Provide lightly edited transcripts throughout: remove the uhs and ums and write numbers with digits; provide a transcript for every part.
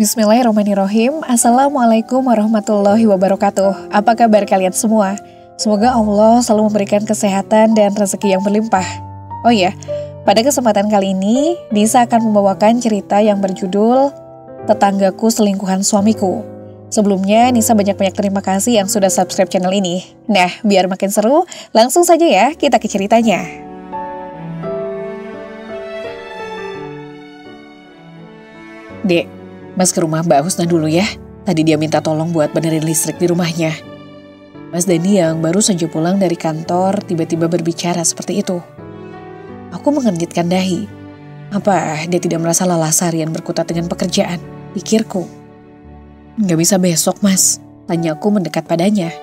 Bismillahirrahmanirrahim. Assalamualaikum warahmatullahi wabarakatuh. Apa kabar kalian semua? Semoga Allah selalu memberikan kesehatan dan rezeki yang berlimpah. Oh iya, pada kesempatan kali ini Nisa akan membawakan cerita yang berjudul Tetanggaku Selingkuhan Suamiku. Sebelumnya Nisa banyak-banyak terima kasih yang sudah subscribe channel ini. Nah, biar makin seru, langsung saja ya kita ke ceritanya. Dek, Mas ke rumah Mbak Husna dulu ya. Tadi dia minta tolong buat benerin listrik di rumahnya. Mas Dani yang baru saja pulang dari kantor tiba-tiba berbicara seperti itu. Aku mengenggitkan dahi. Apa dia tidak merasa lelah seharian berkutat dengan pekerjaan? Pikirku. Gak bisa besok mas, tanyaku mendekat padanya.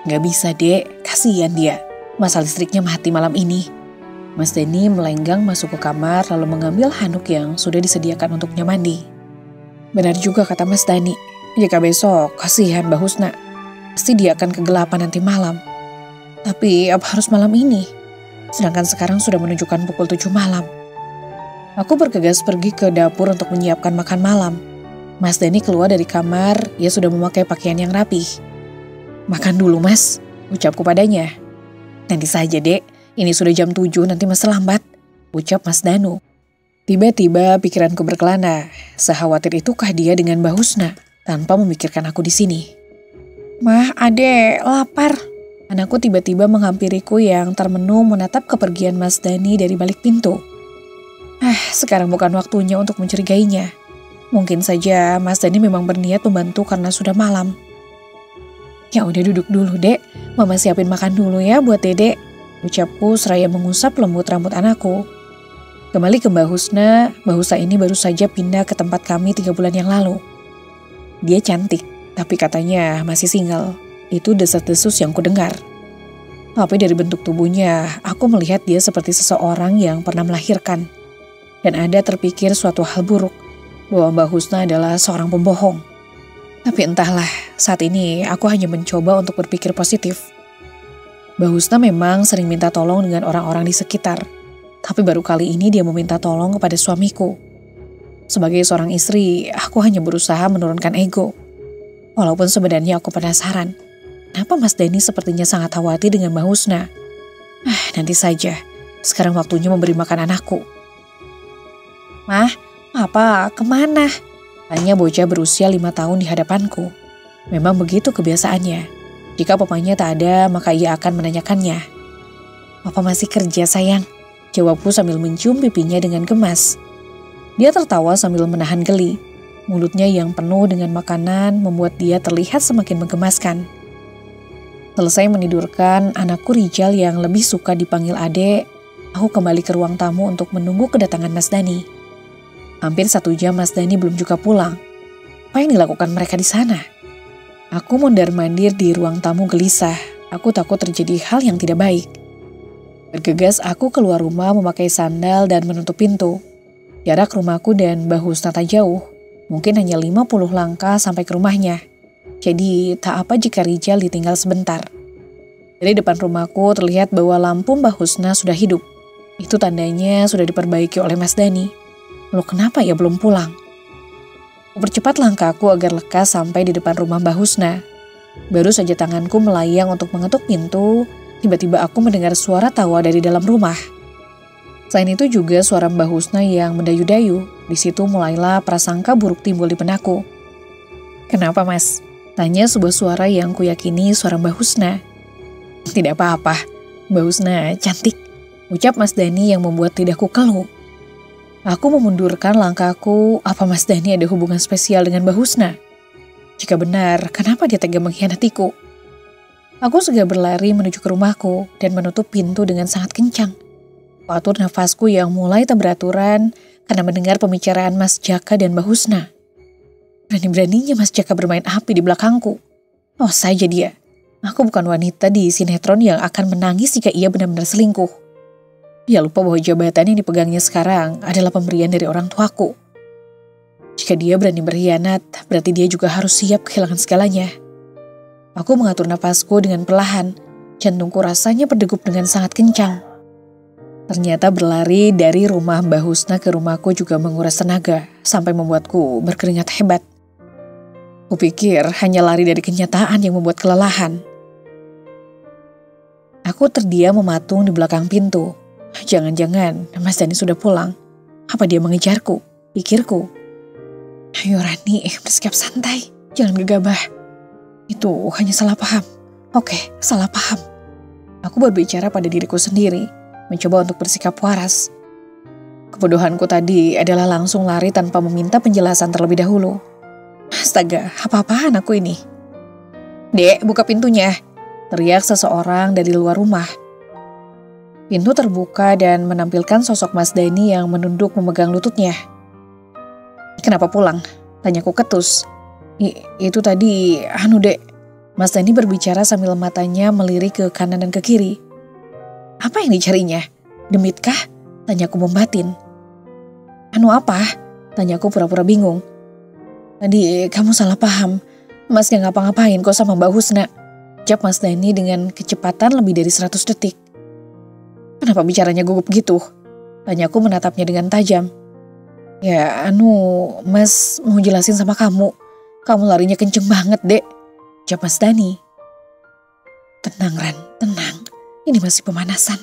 Gak bisa dek, kasihan dia. Masa listriknya mati malam ini. Mas Dani melenggang masuk ke kamar lalu mengambil handuk yang sudah disediakan untuknya mandi. Benar juga kata Mas Dani, jika besok kasihan Mbak Husna, pasti dia akan kegelapan nanti malam. Tapi apa harus malam ini? Sedangkan sekarang sudah menunjukkan pukul 7 malam. Aku bergegas pergi ke dapur untuk menyiapkan makan malam. Mas Dani keluar dari kamar, ia sudah memakai pakaian yang rapih. Makan dulu mas, ucapku padanya. Nanti saja dek, ini sudah jam 7 nanti mas terlambat, ucap Mas Danu. Tiba-tiba pikiranku berkelana, sekhawatir itukah dia dengan Mbak Husna tanpa memikirkan aku di sini. Mah, adek, lapar. Anakku tiba-tiba menghampiriku yang termenung menatap kepergian Mas Dani dari balik pintu. Sekarang bukan waktunya untuk mencurigainya. Mungkin saja Mas Dani memang berniat membantu karena sudah malam. Ya udah duduk dulu dek, mama siapin makan dulu ya buat dedek, ucapku seraya mengusap lembut rambut anakku. Kembali ke Mbak Husna ini baru saja pindah ke tempat kami 3 bulan yang lalu. Dia cantik, tapi katanya masih single. Itu desas-desus yang kudengar. Tapi dari bentuk tubuhnya, aku melihat dia seperti seseorang yang pernah melahirkan. Dan ada terpikir suatu hal buruk, bahwa Mbak Husna adalah seorang pembohong. Tapi entahlah, saat ini aku hanya mencoba untuk berpikir positif. Mbak Husna memang sering minta tolong dengan orang-orang di sekitar. Tapi baru kali ini dia meminta tolong kepada suamiku. Sebagai seorang istri, aku hanya berusaha menurunkan ego. Walaupun sebenarnya aku penasaran, kenapa Mas Dani sepertinya sangat khawatir dengan Mbak Husna? Nanti saja, sekarang waktunya memberi makan anakku. Mah, apa? Kemana? Tanya bocah berusia 5 tahun di hadapanku. Memang begitu kebiasaannya. Jika papanya tak ada, maka ia akan menanyakannya. Papa masih kerja sayang. Jawabku sambil mencium pipinya dengan gemas. Dia tertawa sambil menahan geli. Mulutnya yang penuh dengan makanan membuat dia terlihat semakin menggemaskan. Selesai menidurkan anakku Rijal yang lebih suka dipanggil adek, aku kembali ke ruang tamu untuk menunggu kedatangan Mas Dani. Hampir 1 jam Mas Dani belum juga pulang. Apa yang dilakukan mereka di sana? Aku mondar-mandir di ruang tamu gelisah. Aku takut terjadi hal yang tidak baik. Bergegas aku keluar rumah memakai sandal dan menutup pintu. Jarak rumahku dan Mbak Husna tak jauh, mungkin hanya 50 langkah sampai ke rumahnya. Jadi tak apa jika Rijal ditinggal sebentar. Dari depan rumahku terlihat bahwa lampu Mbak Husna sudah hidup. Itu tandanya sudah diperbaiki oleh Mas Dani. Lalu kenapa ia belum pulang? Percepat langkahku agar lekas sampai di depan rumah Mbak Husna. Baru saja tanganku melayang untuk mengetuk pintu, tiba-tiba aku mendengar suara tawa dari dalam rumah. Selain itu juga suara Mbak Husna yang mendayu-dayu. Di situ mulailah prasangka buruk timbul di benakku. Kenapa mas? Tanya sebuah suara yang kuyakini suara Mbak Husna. Tidak apa-apa, Mbak Husna cantik, ucap Mas Dani yang membuat lidahku keluh. Aku memundurkan langkahku, apa Mas Dani ada hubungan spesial dengan Mbak Husna? Jika benar, kenapa dia tega mengkhianatiku? Aku segera berlari menuju ke rumahku dan menutup pintu dengan sangat kencang. Kuatur nafasku yang mulai tak beraturan karena mendengar pembicaraan Mas Jaka dan Mbak Husna. Berani-beraninya Mas Jaka bermain api di belakangku. Oh saja dia, aku bukan wanita di sinetron yang akan menangis jika ia benar-benar selingkuh. Dia lupa bahwa jabatan yang dipegangnya sekarang adalah pemberian dari orang tuaku. Jika dia berani berkhianat, berarti dia juga harus siap kehilangan segalanya. Aku mengatur nafasku dengan perlahan, jantungku rasanya berdegup dengan sangat kencang. Ternyata berlari dari rumah Mbak Husna ke rumahku juga menguras tenaga, sampai membuatku berkeringat hebat. Kupikir hanya lari dari kenyataan yang membuat kelelahan. Aku terdiam mematung di belakang pintu. Jangan-jangan Mas Dani sudah pulang. Apa dia mengejarku? Pikirku. Ayo Rani, bersikap santai. Jangan gegabah. Itu hanya salah paham. Oke, salah paham. Aku berbicara pada diriku sendiri, mencoba untuk bersikap waras. Kebodohanku tadi adalah langsung lari tanpa meminta penjelasan terlebih dahulu. Astaga, apa-apaan aku ini? Dek, buka pintunya, teriak seseorang dari luar rumah. Pintu terbuka dan menampilkan sosok Mas Dani yang menunduk memegang lututnya. Kenapa pulang? Tanyaku ketus. Itu tadi, Dek. Mas Dani berbicara sambil matanya melirik ke kanan dan ke kiri. Apa yang dicarinya? Demitkah? Tanyaku membatin. Apa? Tanyaku pura-pura bingung. Tadi kamu salah paham. Mas gak ngapa-ngapain kok sama Mbak Husna. Jawab Mas Dani dengan kecepatan lebih dari 100 detik. Kenapa bicaranya gugup gitu? Tanyaku menatapnya dengan tajam. Ya Mas mau jelasin sama kamu. Kamu larinya kenceng banget, Dek. Jawab Mas Dani. Tenang Ran, tenang. Ini masih pemanasan.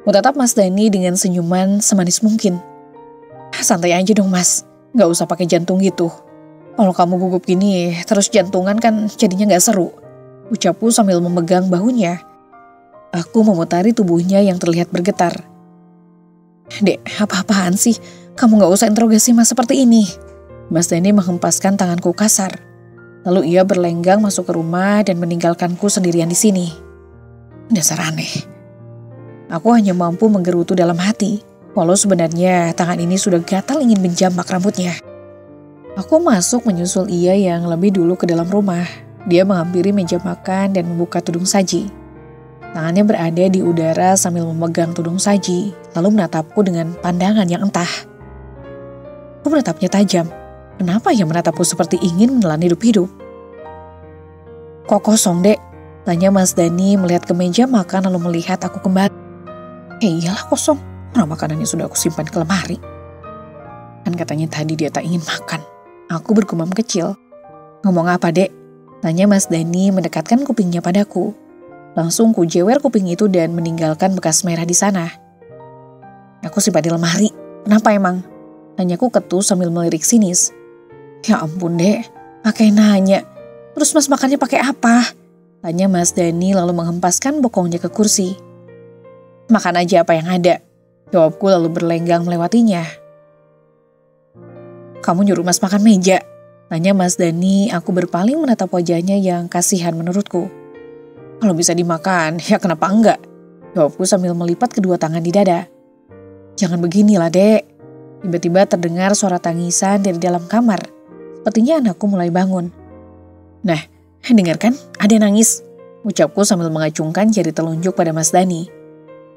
Kutatap Mas Dani dengan senyuman semanis mungkin. Santai aja dong Mas, gak usah pakai jantung gitu. Kalau kamu gugup gini terus jantungan kan jadinya gak seru. Ucapku sambil memegang bahunya. Aku memutari tubuhnya yang terlihat bergetar. Dek, apa-apaan sih? Kamu gak usah interogasi Mas seperti ini. Mas Dani menghempaskan tanganku kasar. Lalu ia berlenggang masuk ke rumah dan meninggalkanku sendirian di sini. Dasar aneh. Aku hanya mampu menggerutu dalam hati, walau sebenarnya tangan ini sudah gatal ingin menjambak rambutnya. Aku masuk menyusul ia yang lebih dulu ke dalam rumah. Dia menghampiri meja makan dan membuka tudung saji. Tangannya berada di udara sambil memegang tudung saji, lalu menatapku dengan pandangan yang entah. Aku menatapnya tajam. Kenapa ia menatapku seperti ingin menelan hidup-hidup? Kok kosong, Dek? Tanya Mas Dani melihat ke meja makan lalu melihat aku kembali. Iyalah kosong. Orang makanannya sudah aku simpan ke lemari. Kan katanya tadi dia tak ingin makan. Aku bergumam kecil. Ngomong apa, Dek? Tanya Mas Dani mendekatkan kupingnya padaku. Langsung ku jewer kuping itu dan meninggalkan bekas merah di sana. Aku simpan di lemari. Kenapa emang? Tanyaku ketus sambil melirik sinis. Ya ampun, Dek. Pakai nanya. Terus Mas makannya pakai apa? Tanya Mas Dani lalu menghempaskan bokongnya ke kursi. Makan aja apa yang ada. Jawabku lalu berlenggang melewatinya. Kamu nyuruh Mas makan meja? Tanya Mas Dani, aku berpaling menatap wajahnya yang kasihan menurutku. Kalau bisa dimakan, ya kenapa enggak? Jawabku sambil melipat kedua tangan di dada. Jangan beginilah, Dek. Tiba-tiba terdengar suara tangisan dari dalam kamar. Sepertinya anakku mulai bangun. Nah, dengarkan, ada yang nangis. Ucapku sambil mengacungkan jari telunjuk pada Mas Dani.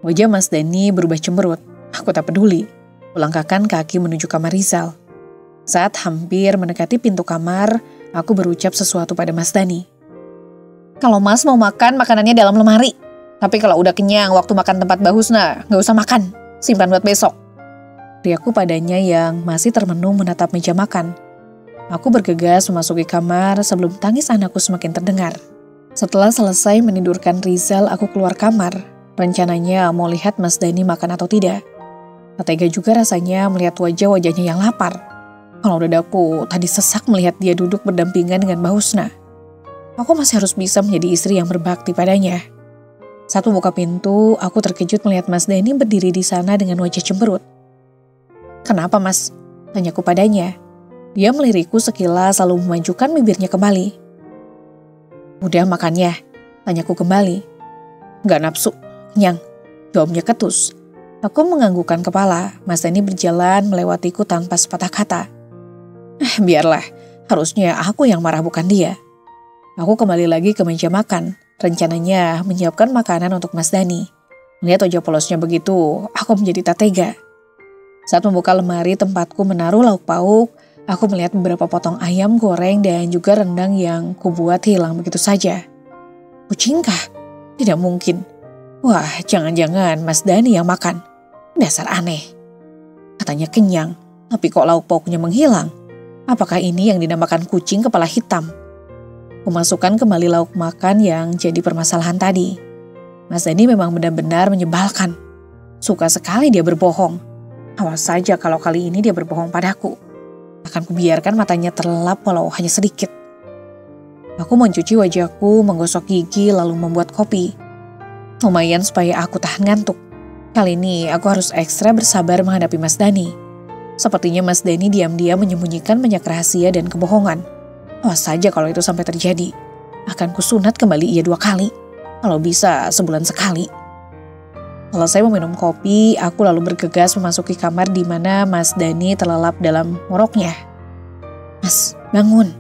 Wajah Mas Dani berubah cemberut. Aku tak peduli. Kulangkahkan kaki menuju kamar Rizal. Saat hampir mendekati pintu kamar, aku berucap sesuatu pada Mas Dani. Kalau Mas mau makan, makanannya dalam lemari. Tapi kalau udah kenyang waktu makan tempat Mbak Husna, gak usah makan. Simpan buat besok. Teriakku padanya yang masih termenung menatap meja makan. Aku bergegas memasuki kamar sebelum tangis anakku semakin terdengar. Setelah selesai menidurkan Rizal, aku keluar kamar. Rencananya mau lihat Mas Dani makan atau tidak. Tak tega juga rasanya melihat wajah-wajahnya yang lapar. Kalau dadaku tadi sesak melihat dia duduk berdampingan dengan Mbak Husna. Aku masih harus bisa menjadi istri yang berbakti padanya. Saat membuka pintu, aku terkejut melihat Mas Dani berdiri di sana dengan wajah cemberut. Kenapa Mas? Tanyaku padanya. Dia melirikku sekilas lalu memajukan bibirnya kembali. Udah makannya? Tanyaku kembali. Gak nafsu, kenyang. Jawabnya ketus. Aku menganggukkan kepala. Mas Dani berjalan melewatiku tanpa sepatah kata. Biarlah, harusnya aku yang marah bukan dia. Aku kembali lagi ke meja makan. Rencananya menyiapkan makanan untuk Mas Dani. Melihat wajah polosnya begitu, aku menjadi tak tega. Saat membuka lemari tempatku menaruh lauk pauk, aku melihat beberapa potong ayam goreng dan juga rendang yang kubuat hilang begitu saja. Kucingkah? Tidak mungkin. Wah, jangan-jangan Mas Dani yang makan. Dasar aneh. Katanya kenyang, Tapi kok lauk pauknya menghilang? Apakah ini yang dinamakan kucing kepala hitam? Kumasukkan kembali lauk makan yang jadi permasalahan tadi. Mas Dani memang benar-benar menyebalkan. Suka sekali dia berbohong. Awas saja kalau kali ini dia berbohong padaku. Akan kubiarkan matanya terlelap walau hanya sedikit. Aku mencuci wajahku, menggosok gigi, lalu membuat kopi. Lumayan supaya aku tahan ngantuk. Kali ini aku harus ekstra bersabar menghadapi Mas Dani. Sepertinya Mas Dani diam-diam menyembunyikan banyak rahasia dan kebohongan. Awas saja kalau itu sampai terjadi. Akan kusunat kembali ia 2 kali. Kalau bisa sebulan sekali. Selesai meminum kopi, aku lalu bergegas memasuki kamar di mana Mas Dani terlelap dalam moroknya. "Mas, bangun,"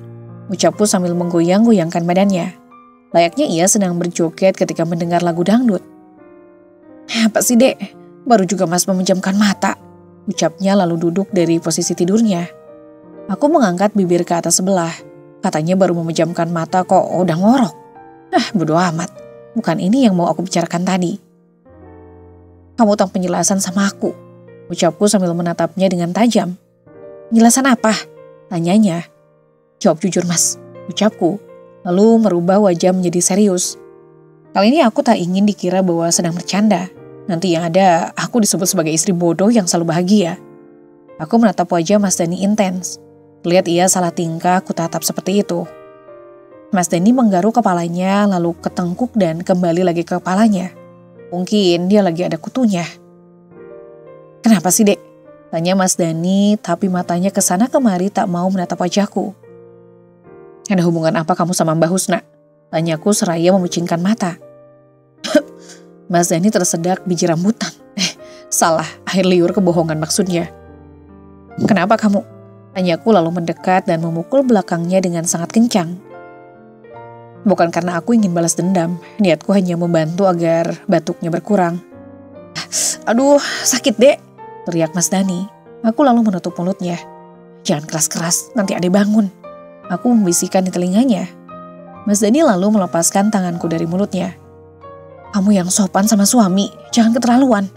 ucapku sambil menggoyang-goyangkan badannya. Layaknya ia sedang berjoget ketika mendengar lagu dangdut. "Apa sih, Dek? Baru juga Mas memejamkan mata," ucapnya lalu duduk dari posisi tidurnya. Aku mengangkat bibir ke atas sebelah. Katanya baru memejamkan mata kok udah ngorok. Bodo amat. Bukan ini yang mau aku bicarakan tadi. "Kamu utang penjelasan sama aku," ucapku sambil menatapnya dengan tajam. "Penjelasan apa?" tanyanya. "Jawab jujur, Mas," ucapku, lalu merubah wajah menjadi serius. Kali ini aku tak ingin dikira bahwa sedang bercanda. Nanti yang ada aku disebut sebagai istri bodoh yang selalu bahagia. Aku menatap wajah Mas Dani intens. Lihat ia salah tingkah, aku tatap seperti itu. Mas Dani menggaruk kepalanya, lalu ketengkuk dan kembali lagi ke kepalanya. Mungkin dia lagi ada kutunya. "Kenapa sih, Dek?" tanya Mas Dani, tapi matanya kesana kemari tak mau menatap wajahku. "Ada hubungan apa kamu sama Mbak Husna?" tanyaku seraya memicingkan mata. Mas Dani tersedak biji rambutan. Salah, air liur kebohongan maksudnya. "Kenapa kamu?" tanyaku lalu mendekat dan memukul belakangnya dengan sangat kencang. Bukan karena aku ingin balas dendam, niatku hanya membantu agar batuknya berkurang. "Aduh, sakit, Dek," teriak Mas Dani. Aku lalu menutup mulutnya. "Jangan keras-keras, nanti Ade bangun," aku membisikkan di telinganya. Mas Dani lalu melepaskan tanganku dari mulutnya. "Kamu yang sopan sama suami, jangan keterlaluan.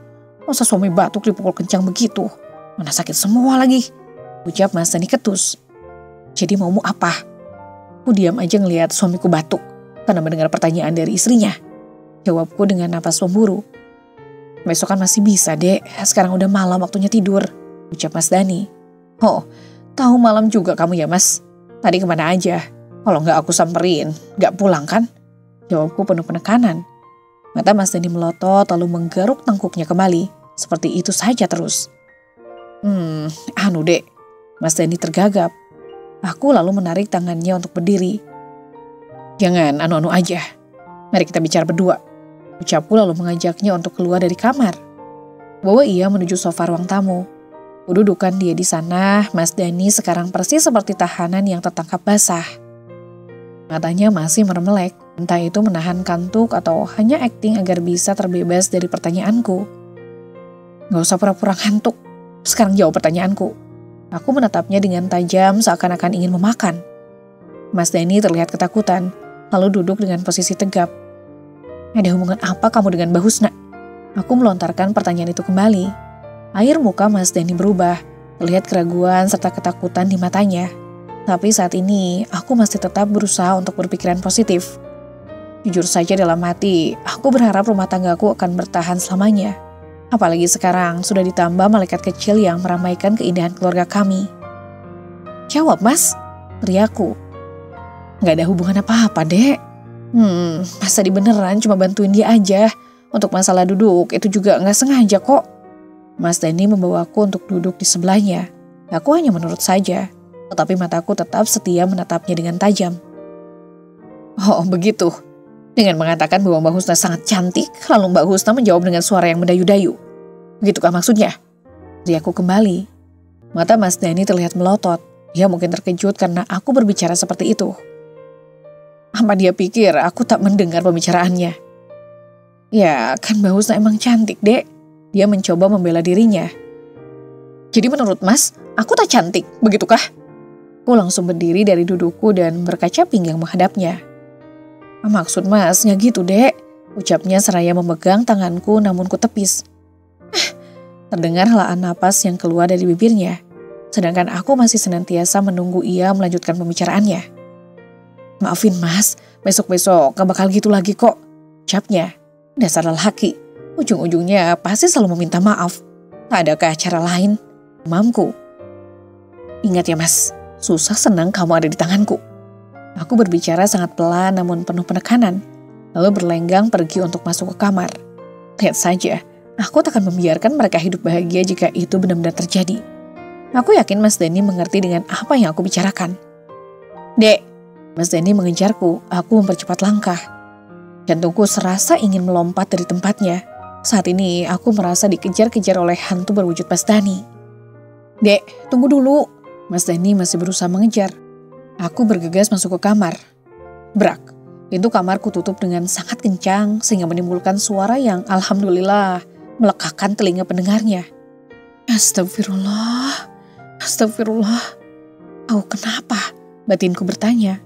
Masa suami batuk dipukul kencang begitu? Mana sakit semua lagi," ucap Mas Dani ketus. "Jadi maumu apa?" Aku diam aja ngelihat suamiku batuk karena mendengar pertanyaan dari istrinya. Jawabku dengan napas pemburu. "Besok kan masih bisa, Dek. Sekarang udah malam waktunya tidur," ucap Mas Dani. "Oh, tahu malam juga kamu ya, Mas? Tadi kemana aja? Kalau nggak aku samperin, nggak pulang kan?" Jawabku penuh penekanan. Mata Mas Dani melotot lalu menggaruk tengkuknya kembali. Seperti itu saja terus. Anu, Dek." Mas Dani tergagap. Aku lalu menarik tangannya untuk berdiri. "Jangan anu-anu aja. Mari kita bicara berdua," ucapku lalu mengajaknya untuk keluar dari kamar. Bawa ia menuju sofa ruang tamu. Kududukan dia di sana, Mas Dani sekarang persis seperti tahanan yang tertangkap basah. Matanya masih meremelek, entah itu menahan kantuk atau hanya akting agar bisa terbebas dari pertanyaanku. "Gak usah pura-pura ngantuk, sekarang jawab pertanyaanku." Aku menatapnya dengan tajam seakan-akan ingin memakan. Mas Dani terlihat ketakutan, lalu duduk dengan posisi tegap. "Ada hubungan apa kamu dengan Mbak Husna?" Aku melontarkan pertanyaan itu kembali. Air muka Mas Dani berubah, terlihat keraguan serta ketakutan di matanya. Tapi saat ini, aku masih tetap berusaha untuk berpikiran positif. Jujur saja dalam hati, aku berharap rumah tanggaku akan bertahan selamanya. Apalagi sekarang sudah ditambah malaikat kecil yang meramaikan keindahan keluarga kami. "Jawab, Mas," teriakku. "Gak ada hubungan apa-apa, Dek. Masa beneran cuma bantuin dia aja. Untuk masalah duduk itu juga gak sengaja kok." Mas Dani membawaku untuk duduk di sebelahnya. Aku hanya menurut saja, tetapi mataku tetap setia menatapnya dengan tajam. "Oh, begitu." Dengan mengatakan bahwa Mbak Husna sangat cantik, lalu Mbak Husna menjawab dengan suara yang mendayu-dayu. "Begitukah maksudnya?" Teriakku kembali. Mata Mas Dani terlihat melotot. Dia mungkin terkejut karena aku berbicara seperti itu. Apa dia pikir aku tak mendengar pembicaraannya? "Ya, kan Mbak Husna emang cantik, Dek." Dia mencoba membela dirinya. "Jadi menurut Mas, aku tak cantik, begitukah?" Aku langsung berdiri dari dudukku dan berkaca pinggang menghadapnya. "Maksud Mas nggak gitu, Dek," ucapnya seraya memegang tanganku namun ku tepis. Terdengar helaan napas yang keluar dari bibirnya. Sedangkan aku masih senantiasa menunggu ia melanjutkan pembicaraannya. "Maafin mas, besok-besok gak bakal gitu lagi kok," ucapnya. Dasar lelaki, ujung-ujungnya pasti selalu meminta maaf. Tak adakah cara lain? Mamku. "Ingat ya mas, susah senang kamu ada di tanganku." Aku berbicara sangat pelan namun penuh penekanan, lalu berlenggang pergi untuk masuk ke kamar. Lihat saja, aku tak akan membiarkan mereka hidup bahagia jika itu benar-benar terjadi. Aku yakin Mas Dani mengerti dengan apa yang aku bicarakan. "Dek," Mas Dani mengejarku, aku mempercepat langkah. Jantungku serasa ingin melompat dari tempatnya. Saat ini aku merasa dikejar-kejar oleh hantu berwujud Mas Dani. "Dek, tunggu dulu." Mas Dani masih berusaha mengejar. Aku bergegas masuk ke kamar. Brak, pintu kamarku tutup dengan sangat kencang sehingga menimbulkan suara yang alhamdulillah melekakkan telinga pendengarnya. Astagfirullah. Astagfirullah. "Oh, kenapa?" batinku bertanya.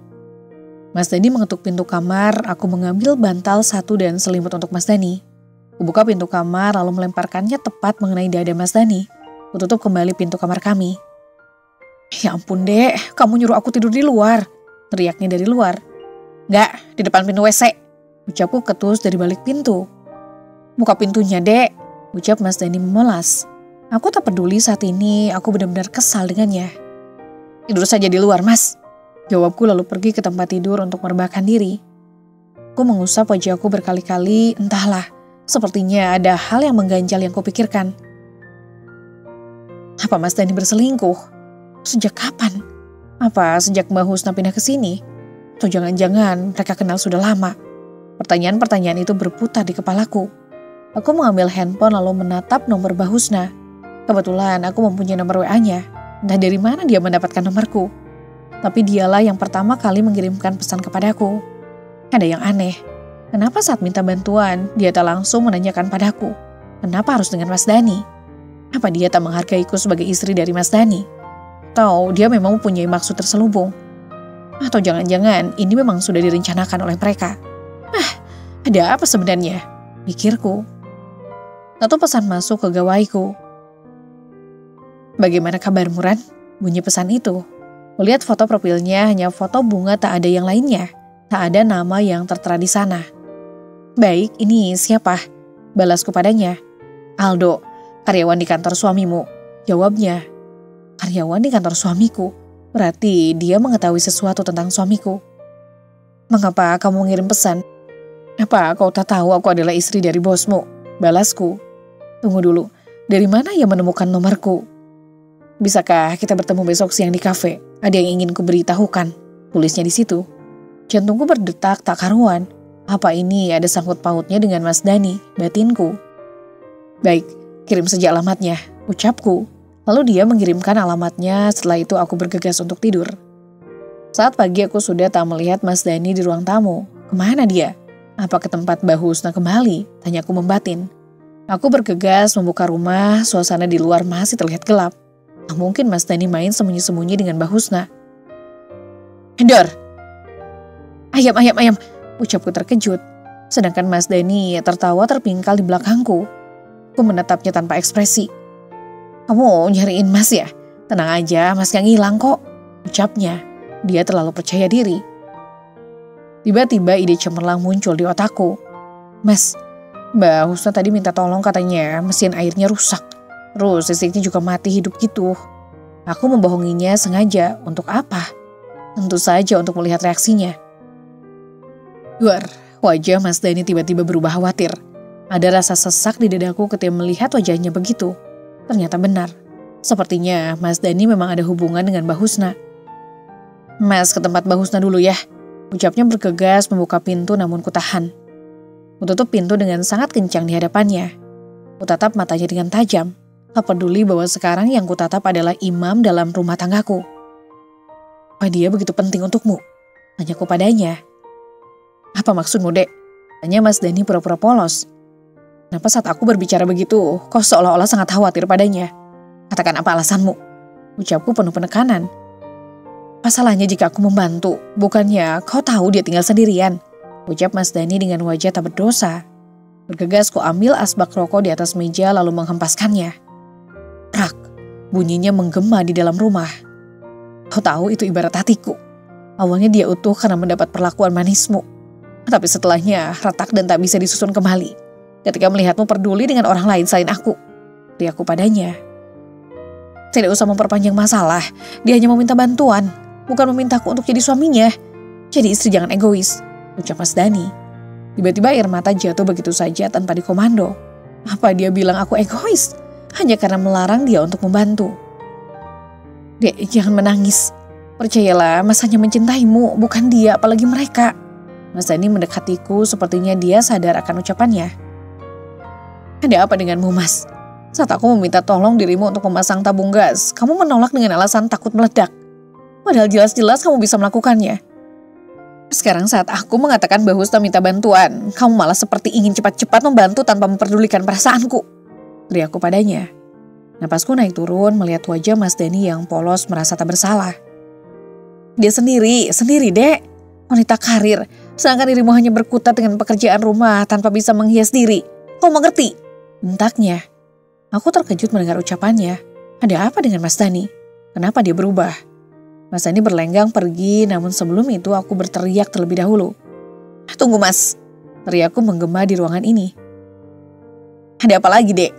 Mas Dani mengetuk pintu kamar, aku mengambil bantal satu dan selimut untuk Mas Dani. Kubuka pintu kamar lalu melemparkannya tepat mengenai dada Mas Dani. Kututup kembali pintu kamar kami. "Ya ampun dek, kamu nyuruh aku tidur di luar," teriaknya dari luar. "Nggak, di depan pintu WC," ucapku ketus dari balik pintu. "Buka pintunya dek," ucap Mas Dani memelas. Aku tak peduli saat ini, aku benar-benar kesal dengannya. "Tidur saja di luar mas," jawabku lalu pergi ke tempat tidur untuk merebahkan diri. Aku mengusap wajahku berkali-kali, entahlah, sepertinya ada hal yang mengganjal yang kupikirkan. Apa Mas Dani berselingkuh? Sejak kapan? Apa sejak Mbak Husna pindah ke sini? Atau jangan-jangan mereka kenal sudah lama? Pertanyaan-pertanyaan itu berputar di kepalaku. Aku mengambil handphone lalu menatap nomor Mbak Husna. Kebetulan aku mempunyai nomor WA-nya. Entah dari mana dia mendapatkan nomorku. Tapi dialah yang pertama kali mengirimkan pesan kepadaku. Ada yang aneh. Kenapa saat minta bantuan, dia tak langsung menanyakan padaku? Kenapa harus dengan Mas Dani? Apa dia tak menghargaiku sebagai istri dari Mas Dani? Atau dia memang mempunyai maksud terselubung? Atau jangan-jangan ini memang sudah direncanakan oleh mereka? Ada apa sebenarnya? Pikirku. Lalu pesan masuk ke gawaiku. "Bagaimana kabarmu, Ran?" bunyi pesan itu. Kulihat foto profilnya hanya foto bunga, tak ada yang lainnya. Tak ada nama yang tertera di sana. "Baik, ini siapa?" balasku padanya. "Aldo, karyawan di kantor suamimu," jawabnya. Karyawan di kantor suamiku? Berarti dia mengetahui sesuatu tentang suamiku. "Mengapa kamu mengirim pesan? Apa kau tak tahu aku adalah istri dari bosmu?" balasku. "Tunggu dulu, dari mana ia menemukan nomorku?" "Bisakah kita bertemu besok siang di kafe? Ada yang ingin kuberitahukan," tulisnya di situ. Jantungku berdetak tak karuan. Apa ini ada sangkut pautnya dengan Mas Dani, batinku. "Baik, kirim saja alamatnya," ucapku. Lalu dia mengirimkan alamatnya, setelah itu aku bergegas untuk tidur. Saat pagi aku sudah tak melihat Mas Dani di ruang tamu. Kemana dia? Apa ke tempat Mbak Husna kembali? Tanyaku membatin. Aku bergegas membuka rumah, suasana di luar masih terlihat gelap. Tak mungkin Mas Dani main sembunyi-sembunyi dengan Mbak Husna. "Dor! Ayam, ayam, ayam!" ucapku terkejut. Sedangkan Mas Dani tertawa terpingkal di belakangku. Aku menatapnya tanpa ekspresi. "Kamu nyariin Mas ya? Tenang aja, Mas gak ngilang kok," ucapnya. Dia terlalu percaya diri. Tiba-tiba ide cemerlang muncul di otakku. "Mas, Mbak Husna tadi minta tolong, katanya mesin airnya rusak. Terus listriknya juga mati hidup gitu. Aku membohonginya sengaja. Untuk apa? Tentu saja untuk melihat reaksinya." Duar, wajah Mas Dani tiba-tiba berubah khawatir. Ada rasa sesak di dadaku ketika melihat wajahnya begitu. Ternyata benar. Sepertinya Mas Dani memang ada hubungan dengan Mbak Husna. "Mas, ke tempat Mbak Husna dulu ya," ucapnya bergegas membuka pintu namun kutahan. Kututup pintu dengan sangat kencang di hadapannya. Kutatap matanya dengan tajam. Tak peduli bahwa sekarang yang kutatap adalah imam dalam rumah tanggaku. "Apa dia begitu penting untukmu?" tanyaku padanya. "Apa maksudmu, Dek?" tanya Mas Dani pura-pura polos. "Kenapa saat aku berbicara begitu, kau seolah-olah sangat khawatir padanya? Katakan apa alasanmu?" ucapku penuh penekanan. "Apa salahnya jika aku membantu? Bukannya kau tahu dia tinggal sendirian?" ucap Mas Dani dengan wajah tak berdosa. Bergegas ku ambil asbak rokok di atas meja lalu menghempaskannya. Prak, Bunyinya menggema di dalam rumah. Kau tahu itu ibarat hatiku. Awalnya dia utuh karena mendapat perlakuan manismu. Tapi setelahnya retak dan tak bisa disusun kembali. Ketika melihatmu peduli dengan orang lain selain aku. Teriakku padanya. Tidak usah memperpanjang masalah. Dia hanya meminta bantuan. Bukan memintaku untuk jadi suaminya. Jadi istri jangan egois. Ucap Mas Dhani. Tiba-tiba air mata jatuh begitu saja tanpa dikomando. Apa dia bilang aku egois? Hanya karena melarang dia untuk membantu. Dek, jangan menangis. Percayalah, Mas hanya mencintaimu, bukan dia, apalagi mereka. Mas Dhani mendekatiku, sepertinya dia sadar akan ucapannya. Ada apa denganmu, Mas? Saat aku meminta tolong dirimu untuk memasang tabung gas, kamu menolak dengan alasan takut meledak. Padahal jelas-jelas kamu bisa melakukannya. Sekarang saat aku mengatakan bahwa Husna minta bantuan, kamu malah seperti ingin cepat-cepat membantu tanpa memperdulikan perasaanku. Teriakku padanya. Napasku naik turun melihat wajah Mas Dhani yang polos merasa tak bersalah. Dia sendiri dek. Wanita karir, sedangkan dirimu hanya berkutat dengan pekerjaan rumah tanpa bisa menghias diri. Kau mengerti? Bentaknya. Aku terkejut mendengar ucapannya. Ada apa dengan Mas Dhani? Kenapa dia berubah? Mas Dhani berlenggang pergi, namun sebelum itu aku berteriak terlebih dahulu. Tunggu Mas, teriakku menggema di ruangan ini. Ada apa lagi dek?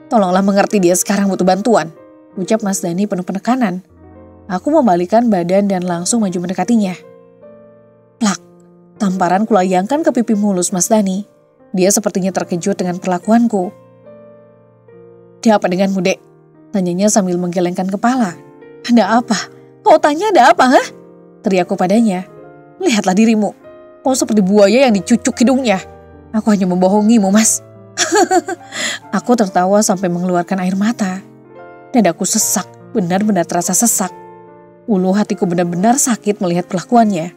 Tolonglah mengerti dia sekarang butuh bantuan, ucap Mas Dhani penuh penekanan. Aku membalikkan badan dan langsung maju mendekatinya. Plak, tamparan kulayangkan ke pipi mulus Mas Dhani. Dia sepertinya terkejut dengan perlakuanku. Ada apa denganmu dek? Tanyanya sambil menggelengkan kepala. Ada apa? Kau tanya ada apa, ha? Teriakku padanya. Lihatlah dirimu. Kau seperti buaya yang dicucuk hidungnya. Aku hanya membohongimu, Mas. Aku tertawa sampai mengeluarkan air mata. Dadaku sesak, benar-benar terasa sesak. Ulu hatiku benar-benar sakit melihat perlakuannya.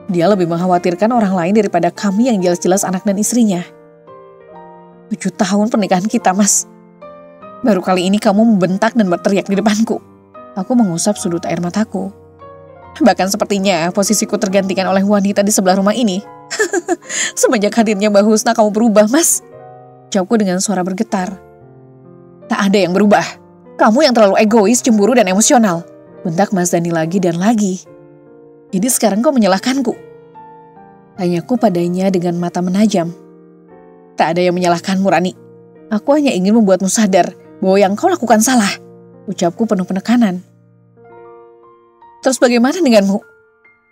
Dia lebih mengkhawatirkan orang lain daripada kami yang jelas-jelas anak dan istrinya. 7 tahun pernikahan kita, Mas. Baru kali ini kamu membentak dan berteriak di depanku. Aku mengusap sudut air mataku. Bahkan sepertinya posisiku tergantikan oleh wanita di sebelah rumah ini. Semenjak hadirnya Mbak Husna kamu berubah, Mas. Jawabku dengan suara bergetar. Tak ada yang berubah. Kamu yang terlalu egois, cemburu, dan emosional. Bentak Mas Dhani lagi dan lagi. Jadi sekarang kau menyalahkanku? Tanyaku padanya dengan mata menajam. Tak ada yang menyalahkanmu, Rani. Aku hanya ingin membuatmu sadar bahwa yang kau lakukan salah. Ucapku penuh penekanan. Terus bagaimana denganmu?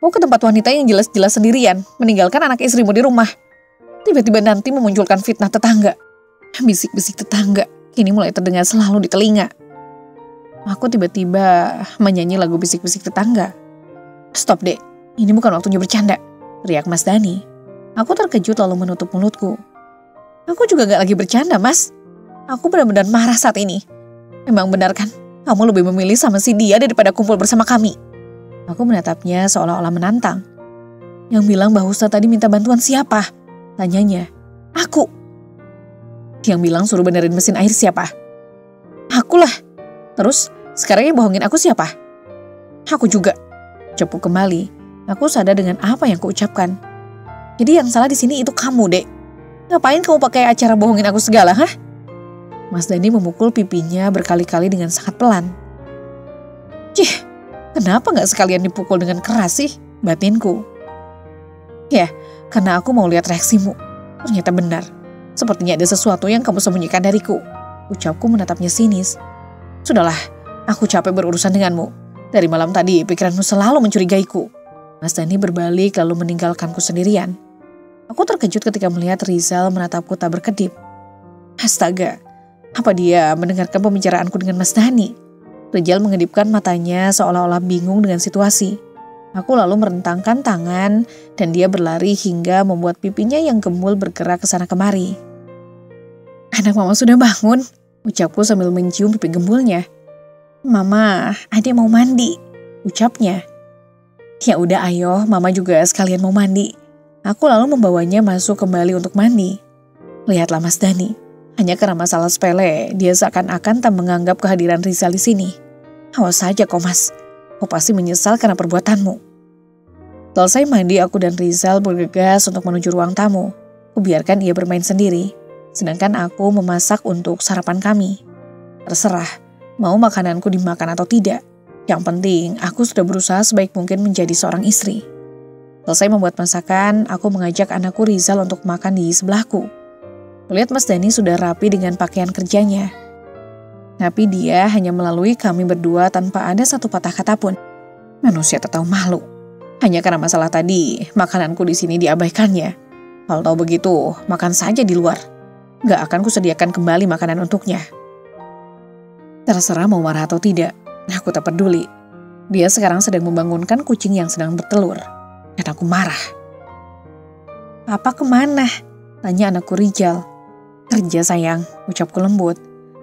Kau ke tempat wanita yang jelas-jelas sendirian, meninggalkan anak istrimu di rumah. Tiba-tiba nanti memunculkan fitnah tetangga. Bisik-bisik tetangga kini mulai terdengar selalu di telinga. Aku tiba-tiba menyanyi lagu bisik-bisik tetangga. Stop dek, ini bukan waktunya bercanda, teriak Mas Dhani. Aku terkejut lalu menutup mulutku. Aku juga gak lagi bercanda, Mas. Aku benar-benar marah saat ini. Emang benar kan, kamu lebih memilih sama si dia daripada kumpul bersama kami. Aku menatapnya seolah-olah menantang. Yang bilang Mbak Husna tadi minta bantuan siapa? Tanyanya. Aku. Yang bilang suruh benerin mesin air siapa? Akulah. Terus sekarang yang bohongin aku siapa? Aku juga. Cepu kembali. Aku sadar dengan apa yang kuucapkan. Jadi yang salah di sini itu kamu, dek. Ngapain kamu pakai acara bohongin aku segala, hah? Mas Dhani memukul pipinya berkali-kali dengan sangat pelan. Cih, kenapa gak sekalian dipukul dengan keras sih? Batinku. Ya, karena aku mau lihat reaksimu. Ternyata benar. Sepertinya ada sesuatu yang kamu sembunyikan dariku. Ucapku menatapnya sinis. Sudahlah, aku capek berurusan denganmu. Dari malam tadi pikiranmu selalu mencurigaiku. Mas Dhani berbalik lalu meninggalkanku sendirian. Aku terkejut ketika melihat Rizal menatapku tak berkedip. Astaga, apa dia mendengarkan pembicaraanku dengan Mas Dhani? Rizal mengedipkan matanya seolah-olah bingung dengan situasi. Aku lalu merentangkan tangan dan dia berlari hingga membuat pipinya yang gembul bergerak ke sana kemari. Anak mama sudah bangun, ucapku sambil mencium pipi gembulnya. Mama, adik mau mandi, ucapnya. Ya udah ayo, mama juga sekalian mau mandi. Aku lalu membawanya masuk kembali untuk mandi. Lihatlah Mas Dhani, hanya karena masalah sepele, dia seakan-akan tak menganggap kehadiran Rizal di sini. Awas saja kau Mas, kau pasti menyesal karena perbuatanmu. Selesai mandi, aku dan Rizal bergegas untuk menuju ruang tamu. Kubiarkan ia bermain sendiri, sedangkan aku memasak untuk sarapan kami. Terserah, Mau makananku dimakan atau tidak. Yang penting, aku sudah berusaha sebaik mungkin menjadi seorang istri. Selesai membuat masakan, aku mengajak anakku Rizal untuk makan di sebelahku. Melihat Mas Dani sudah rapi dengan pakaian kerjanya. Tapi dia hanya melalui kami berdua tanpa ada satu patah kata pun. Manusia tak tahu malu. Hanya karena masalah tadi, makananku di sini diabaikannya. Kalau tahu begitu, makan saja di luar. Gak akan kusediakan kembali makanan untuknya. Terserah mau marah atau tidak, aku tak peduli. Dia sekarang sedang membangunkan kucing yang sedang bertelur. Dan aku marah. "Papa kemana?" tanya anakku Rijal. "Kerja sayang," ucapku lembut.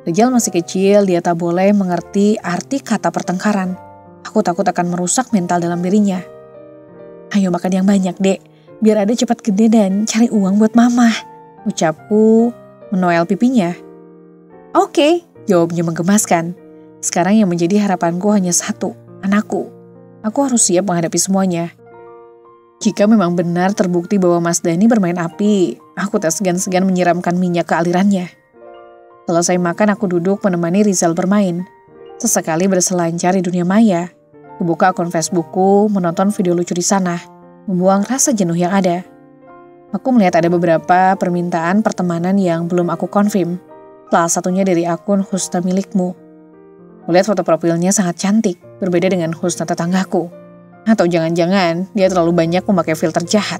Rijal masih kecil, dia tak boleh mengerti arti kata pertengkaran. Aku takut akan merusak mental dalam dirinya. "Ayo makan yang banyak, Dek. Biar ada cepat gede dan cari uang buat mama," ucapku menoel pipinya. "Oke," jawabnya menggemaskan. Sekarang yang menjadi harapanku hanya satu, anakku. Aku harus siap menghadapi semuanya. Jika memang benar terbukti bahwa Mas Dani bermain api, aku tak segan-segan menyiramkan minyak ke alirannya. Selesai makan, aku duduk menemani Rizal bermain. Sesekali berselancar di dunia maya. Kubuka akun Facebookku, menonton video lucu di sana, membuang rasa jenuh yang ada. Aku melihat ada beberapa permintaan pertemanan yang belum aku konfirm. Salah satunya dari akun Husna milikmu. Melihat foto profilnya sangat cantik, berbeda dengan Husna tetanggaku. Atau jangan-jangan dia terlalu banyak memakai filter jahat.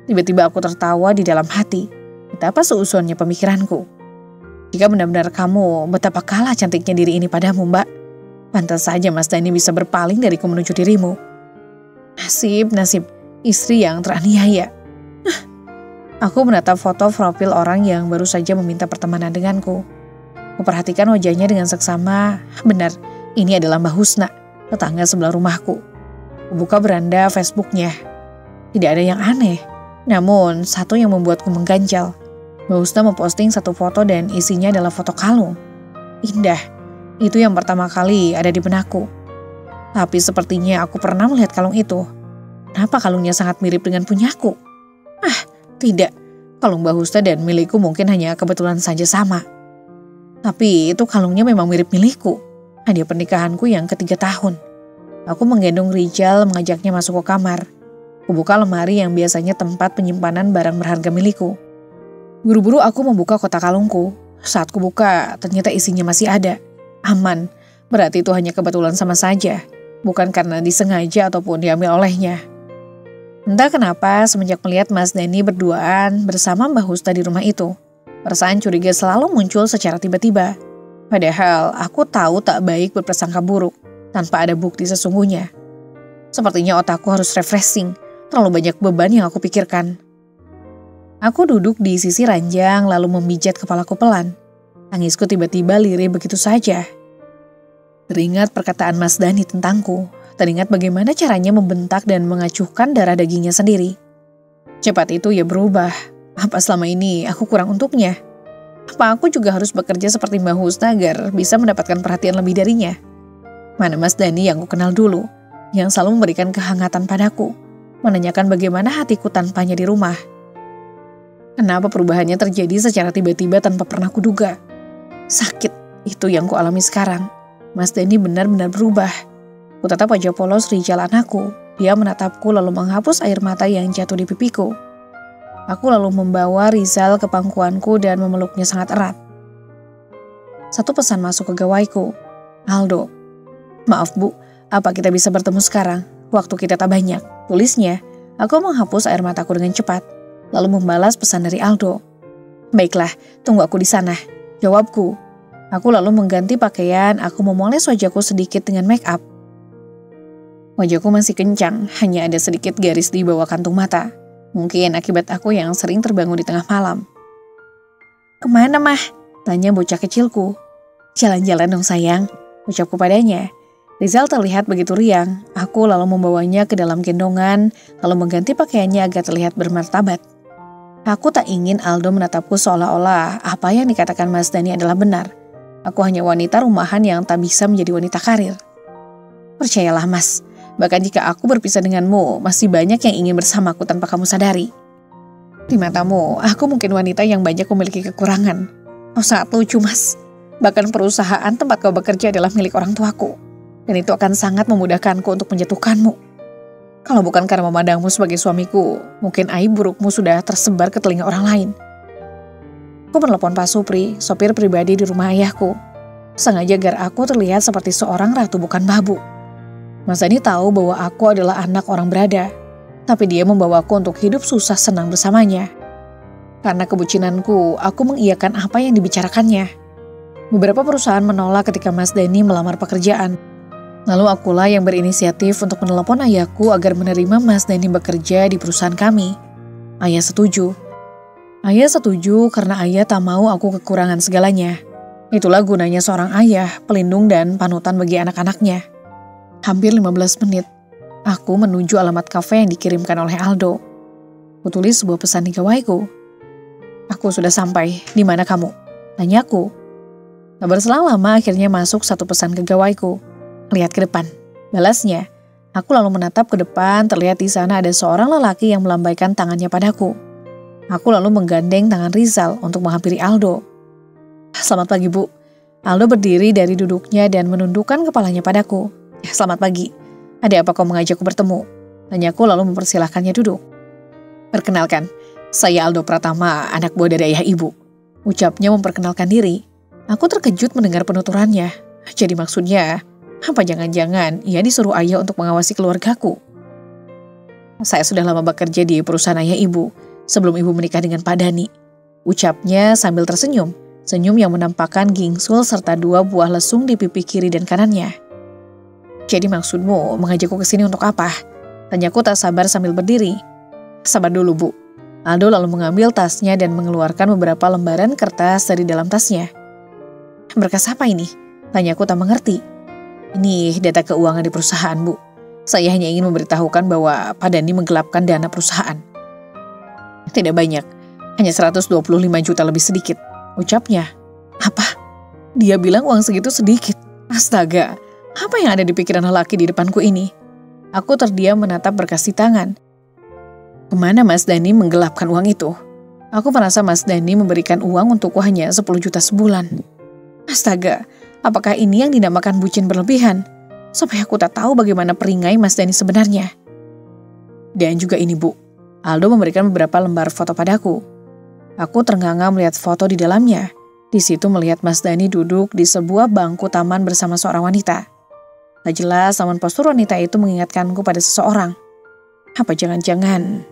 Tiba-tiba aku tertawa di dalam hati. Betapa seusonnya pemikiranku. Jika benar-benar kamu, betapa kalah cantiknya diri ini padamu, Mbak. Pantas saja Mas Dani bisa berpaling dariku menuju dirimu. Nasib, istri yang teraniaya. Aku menatap foto profil orang yang baru saja meminta pertemanan denganku. Memperhatikan wajahnya dengan seksama. Benar, ini adalah Mbak Husna, tetangga sebelah rumahku. Kubuka beranda Facebooknya. Tidak ada yang aneh, namun satu yang membuatku mengganjal. Mbak Husna memposting satu foto dan isinya adalah foto kalung. Indah, itu yang pertama kali ada di benakku. Tapi sepertinya aku pernah melihat kalung itu. Kenapa kalungnya sangat mirip dengan punyaku? Tidak, kalung Mbak Husna dan milikku mungkin hanya kebetulan saja sama. Tapi itu kalungnya memang mirip milikku. Hadiah pernikahanku yang ke-3 tahun. Aku menggendong Rijal, mengajaknya masuk ke kamar. Kubuka lemari yang biasanya tempat penyimpanan barang berharga milikku. Buru-buru aku membuka kotak kalungku. Saat kubuka, ternyata isinya masih ada. Aman, berarti itu hanya kebetulan sama saja. Bukan karena disengaja ataupun diambil olehnya. Entah kenapa semenjak melihat Mas Dani berduaan bersama Mbak Husna di rumah itu, perasaan curiga selalu muncul secara tiba-tiba. Padahal aku tahu tak baik berprasangka buruk tanpa ada bukti sesungguhnya. Sepertinya otakku harus refreshing, terlalu banyak beban yang aku pikirkan. Aku duduk di sisi ranjang lalu memijat kepalaku pelan. Tangisku tiba-tiba lirih begitu saja. Teringat perkataan Mas Dani tentangku, teringat bagaimana caranya membentak dan mengacuhkan darah dagingnya sendiri. Cepat itu ia berubah. Apa selama ini aku kurang untuknya? Apa aku juga harus bekerja seperti Mbak Husna agar bisa mendapatkan perhatian lebih darinya? Mana Mas Dani yang ku kenal dulu, yang selalu memberikan kehangatan padaku, menanyakan bagaimana hatiku tanpanya di rumah. Kenapa perubahannya terjadi secara tiba-tiba tanpa pernah kuduga? Sakit, itu yang ku alami sekarang. Mas Dani benar-benar berubah. Ku tatap wajah polos Rijal anakku. Dia menatapku lalu menghapus air mata yang jatuh di pipiku. Aku lalu membawa Rizal ke pangkuanku dan memeluknya sangat erat. Satu pesan masuk ke gawaiku. "Aldo, maaf Bu, apa kita bisa bertemu sekarang? Waktu kita tak banyak," tulisnya. Aku menghapus air mataku dengan cepat, lalu membalas pesan dari Aldo. "Baiklah, tunggu aku di sana," jawabku. Aku lalu mengganti pakaian, aku memoles wajahku sedikit dengan make up. Wajahku masih kencang, hanya ada sedikit garis di bawah kantung mata. Mungkin akibat aku yang sering terbangun di tengah malam. "Kemana, Mah?" tanya bocah kecilku. "Jalan-jalan dong sayang," ucapku padanya. Rizal terlihat begitu riang. Aku lalu membawanya ke dalam gendongan, lalu mengganti pakaiannya agar terlihat bermartabat. Aku tak ingin Aldo menatapku seolah-olah apa yang dikatakan Mas Dani adalah benar. Aku hanya wanita rumahan yang tak bisa menjadi wanita karir. "Percayalah Mas, bahkan jika aku berpisah denganmu, masih banyak yang ingin bersamaku tanpa kamu sadari. Di matamu, aku mungkin wanita yang banyak memiliki kekurangan. Oh sangat lucu Mas." Bahkan perusahaan tempat kau bekerja adalah milik orang tuaku. Dan itu akan sangat memudahkanku untuk menjatuhkanmu. Kalau bukan karena memandangmu sebagai suamiku, mungkin aib burukmu sudah tersebar ke telinga orang lain. Aku menelepon Pak Supri, sopir pribadi di rumah ayahku. Sengaja agar aku terlihat seperti seorang ratu bukan babu. Mas Dani tahu bahwa aku adalah anak orang berada. Tapi dia membawaku untuk hidup susah senang bersamanya. Karena kebucinanku, aku mengiyakan apa yang dibicarakannya. Beberapa perusahaan menolak ketika Mas Dani melamar pekerjaan. Lalu akulah yang berinisiatif untuk menelepon ayahku agar menerima Mas Dani bekerja di perusahaan kami. Ayah setuju. Ayah setuju karena ayah tak mau aku kekurangan segalanya. Itulah gunanya seorang ayah, pelindung dan panutan bagi anak-anaknya. Hampir 15 menit. Aku menuju alamat kafe yang dikirimkan oleh Aldo. Kutulis sebuah pesan di gawaiku. Aku sudah sampai, di mana kamu? Tanyaku. Tak berselang lama akhirnya masuk satu pesan ke gawaiku. Lihat ke depan. Balasnya. Aku lalu menatap ke depan, terlihat di sana ada seorang lelaki yang melambaikan tangannya padaku. Aku lalu menggandeng tangan Rizal untuk menghampiri Aldo. Selamat pagi, Bu. Aldo berdiri dari duduknya dan menundukkan kepalanya padaku. Selamat pagi. Ada apa kau mengajakku bertemu? Tanyaku lalu mempersilahkannya duduk. Perkenalkan, saya Aldo Pratama, anak buah dari ayah ibu. Ucapnya memperkenalkan diri. Aku terkejut mendengar penuturannya. Jadi maksudnya, apa jangan-jangan ia disuruh ayah untuk mengawasi keluargaku? Saya sudah lama bekerja di perusahaan ayah ibu, sebelum ibu menikah dengan Pak Dani. Ucapnya sambil tersenyum, senyum yang menampakkan gingsul serta 2 buah lesung di pipi kiri dan kanannya. Jadi maksudmu mengajakku ke sini untuk apa? Tanyaku tak sabar sambil berdiri. Sabar dulu, Bu. Aldo lalu mengambil tasnya dan mengeluarkan beberapa lembaran kertas dari dalam tasnya. Berkas apa ini? Tanyaku tak mengerti. Ini data keuangan di perusahaan, Bu. Saya hanya ingin memberitahukan bahwa Pak Dani menggelapkan dana perusahaan. Tidak banyak, hanya 125 juta lebih sedikit. Ucapnya. Apa? Dia bilang uang segitu sedikit. Astaga. Apa yang ada di pikiran lelaki di depanku ini? Aku terdiam menatap berkas di tangan. Kemana Mas Dani menggelapkan uang itu? Aku merasa Mas Dani memberikan uang untukku hanya 10 juta sebulan. Astaga, apakah ini yang dinamakan bucin berlebihan? Sampai aku tak tahu bagaimana peringai Mas Dani sebenarnya. Dan juga ini, Bu. Aldo memberikan beberapa lembar foto padaku. Aku ternganga melihat foto di dalamnya. Di situ melihat Mas Dani duduk di sebuah bangku taman bersama seorang wanita. Tak jelas, namun postur wanita itu mengingatkanku pada seseorang. Apa jangan-jangan?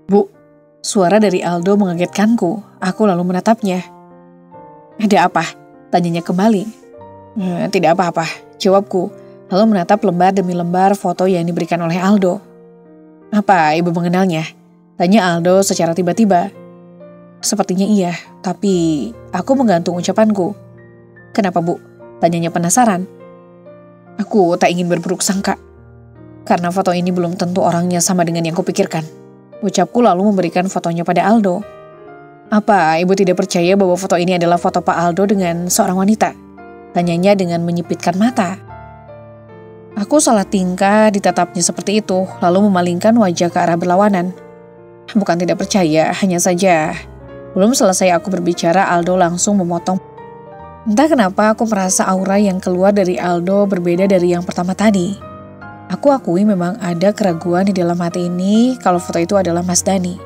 Bu, suara dari Aldo mengagetkanku. Aku lalu menatapnya. Ada apa? Tanyanya kembali. Tidak apa-apa, jawabku. Lalu menatap lembar demi lembar foto yang diberikan oleh Aldo. Apa ibu mengenalnya? Tanya Aldo secara tiba-tiba. Sepertinya iya, tapi aku menggantung ucapanku. Kenapa, Bu? Tanyanya penasaran. Aku tak ingin berburuk sangka. Karena foto ini belum tentu orangnya sama dengan yang kupikirkan. Ucapku lalu memberikan fotonya pada Aldo. Apa ibu tidak percaya bahwa foto ini adalah foto Pak Aldo dengan seorang wanita? Tanyanya dengan menyipitkan mata. Aku salah tingkah ditatapnya seperti itu, lalu memalingkan wajah ke arah berlawanan. Bukan tidak percaya, hanya saja. Belum selesai aku berbicara, Aldo langsung memotong. Entah kenapa aku merasa aura yang keluar dari Aldo berbeda dari yang pertama tadi. Aku akui memang ada keraguan di dalam hati ini kalau foto itu adalah Mas Dani.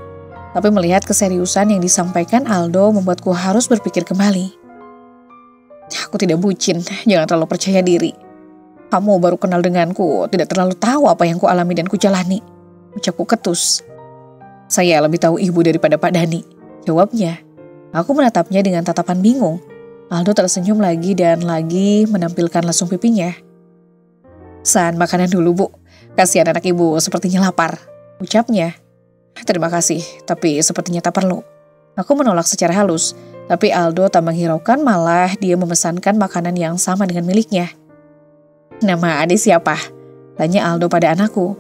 Tapi melihat keseriusan yang disampaikan Aldo membuatku harus berpikir kembali. Aku tidak bucin, jangan terlalu percaya diri. Kamu baru kenal denganku, tidak terlalu tahu apa yang kualami dan kujalani. Ucapku ketus. Saya lebih tahu ibu daripada Pak Dani, jawabnya. Aku menatapnya dengan tatapan bingung. Aldo tersenyum lagi dan lagi menampilkan lesung pipinya. San makanan dulu, Bu. Kasihan anak ibu sepertinya lapar, ucapnya. Terima kasih, tapi sepertinya tak perlu. Aku menolak secara halus, tapi Aldo tak menghiraukan, malah dia memesankan makanan yang sama dengan miliknya. Nama adik siapa? Tanya Aldo pada anakku.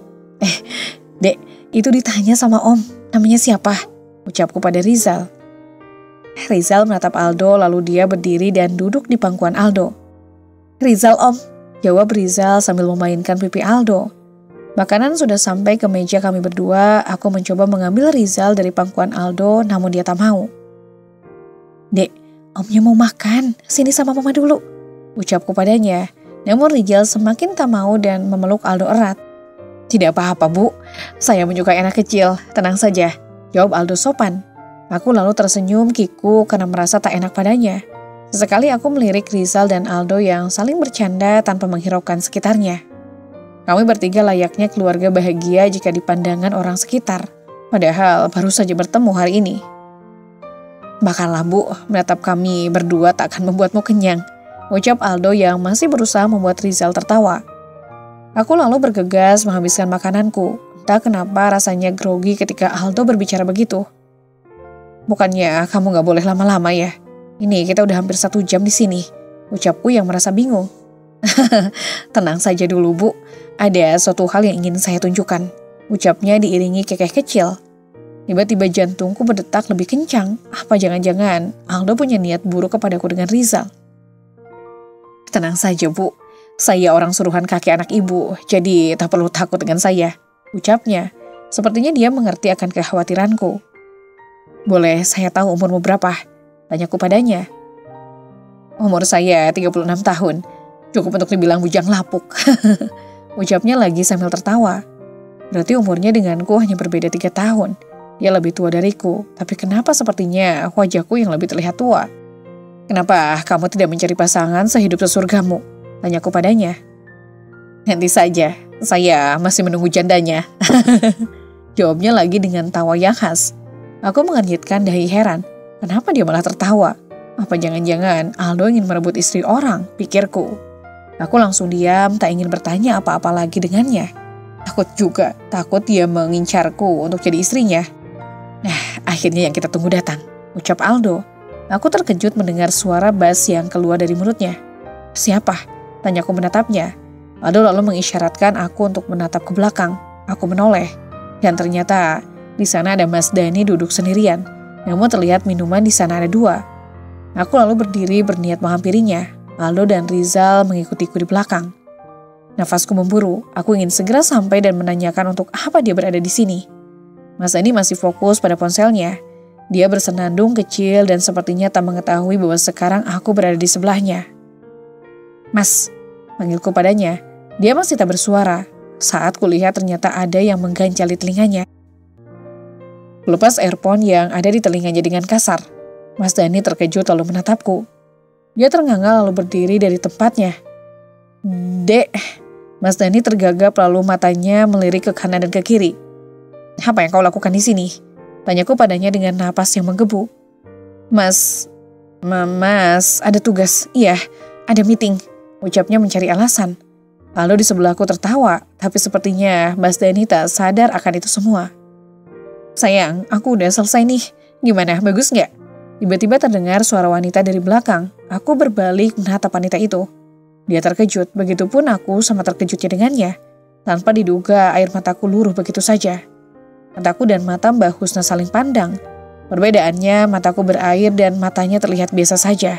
Dek, itu ditanya sama Om, namanya siapa? Ucapku pada Rizal. Rizal menatap Aldo lalu dia berdiri dan duduk di pangkuan Aldo. Rizal Om, jawab Rizal sambil memainkan pipi Aldo. Makanan sudah sampai ke meja kami berdua, aku mencoba mengambil Rizal dari pangkuan Aldo namun dia tak mau. Dek, omnya mau makan, sini sama mama dulu, ucapku padanya. Namun Rizal semakin tak mau dan memeluk Aldo erat. Tidak apa-apa bu, saya menyukai anak kecil, tenang saja, jawab Aldo sopan. Aku lalu tersenyum kiku karena merasa tak enak padanya. Sesekali aku melirik Rizal dan Aldo yang saling bercanda tanpa menghiraukan sekitarnya. Kami bertiga layaknya keluarga bahagia jika dipandangkan orang sekitar. Padahal baru saja bertemu hari ini. Makanlah bu, menatap kami berdua tak akan membuatmu kenyang, ucap Aldo yang masih berusaha membuat Rizal tertawa. Aku lalu bergegas menghabiskan makananku. Entah kenapa rasanya grogi ketika Aldo berbicara begitu. Bukannya kamu gak boleh lama-lama ya? Ini kita udah hampir 1 jam di sini, ucapku yang merasa bingung. Tenang saja dulu bu, ada suatu hal yang ingin saya tunjukkan, ucapnya diiringi kekeh kecil. Tiba-tiba jantungku berdetak lebih kencang. Apa jangan-jangan Aldo punya niat buruk kepadaku dengan Rizal? Tenang saja bu, saya orang suruhan kakek anak ibu, jadi tak perlu takut dengan saya, ucapnya. Sepertinya dia mengerti akan kekhawatiranku. Boleh saya tahu umurmu berapa? Tanyaku padanya. Umur saya 36 tahun, cukup untuk dibilang bujang lapuk, ucapnya lagi sambil tertawa. Berarti umurnya denganku hanya berbeda 3 tahun. Dia lebih tua dariku, tapi kenapa sepertinya wajahku yang lebih terlihat tua? Kenapa kamu tidak mencari pasangan sehidup sesurgamu? Tanyaku padanya. Nanti saja, saya masih menunggu jandanya. Jawabnya lagi dengan tawa yang khas. Aku mengernyitkan dahi heran. Kenapa dia malah tertawa? Apa jangan-jangan Aldo ingin merebut istri orang, pikirku. Aku langsung diam, tak ingin bertanya apa-apa lagi dengannya. Takut juga, takut dia mengincarku untuk jadi istrinya. Nah, akhirnya yang kita tunggu datang, ucap Aldo. Aku terkejut mendengar suara bass yang keluar dari mulutnya. Siapa? Tanyaku menatapnya. Aldo lalu mengisyaratkan aku untuk menatap ke belakang. Aku menoleh. Dan ternyata di sana ada Mas Dani duduk sendirian. Namun terlihat minuman di sana ada 2. Aku lalu berdiri berniat menghampirinya. Aldo dan Rizal mengikutiku di belakang. Nafasku memburu. Aku ingin segera sampai dan menanyakan untuk apa dia berada di sini. Mas Dani masih fokus pada ponselnya. Dia bersenandung kecil dan sepertinya tak mengetahui bahwa sekarang aku berada di sebelahnya. Mas, panggilku padanya. Dia masih tak bersuara. Saat kulihat ternyata ada yang mengganjali telinganya. Lepas earphone yang ada di telinganya dengan kasar. Mas Dani terkejut lalu menatapku. Dia ternganga lalu berdiri dari tempatnya. Dek, Mas Dani tergagap lalu matanya melirik ke kanan dan ke kiri. Apa yang kau lakukan di sini? Tanyaku padanya dengan napas yang menggebu. Mas, ada tugas. Iya, ada meeting. Ucapnya mencari alasan. Lalu di sebelahku tertawa, tapi sepertinya Mas Dani tak sadar akan itu semua. Sayang, aku udah selesai nih. Gimana, bagus nggak? Tiba-tiba terdengar suara wanita dari belakang. Aku berbalik menatap wanita itu. Dia terkejut, begitupun aku sama terkejutnya dengannya. Tanpa diduga, air mataku luruh begitu saja. Mataku dan mata Mbak Husna saling pandang. Perbedaannya, mataku berair dan matanya terlihat biasa saja.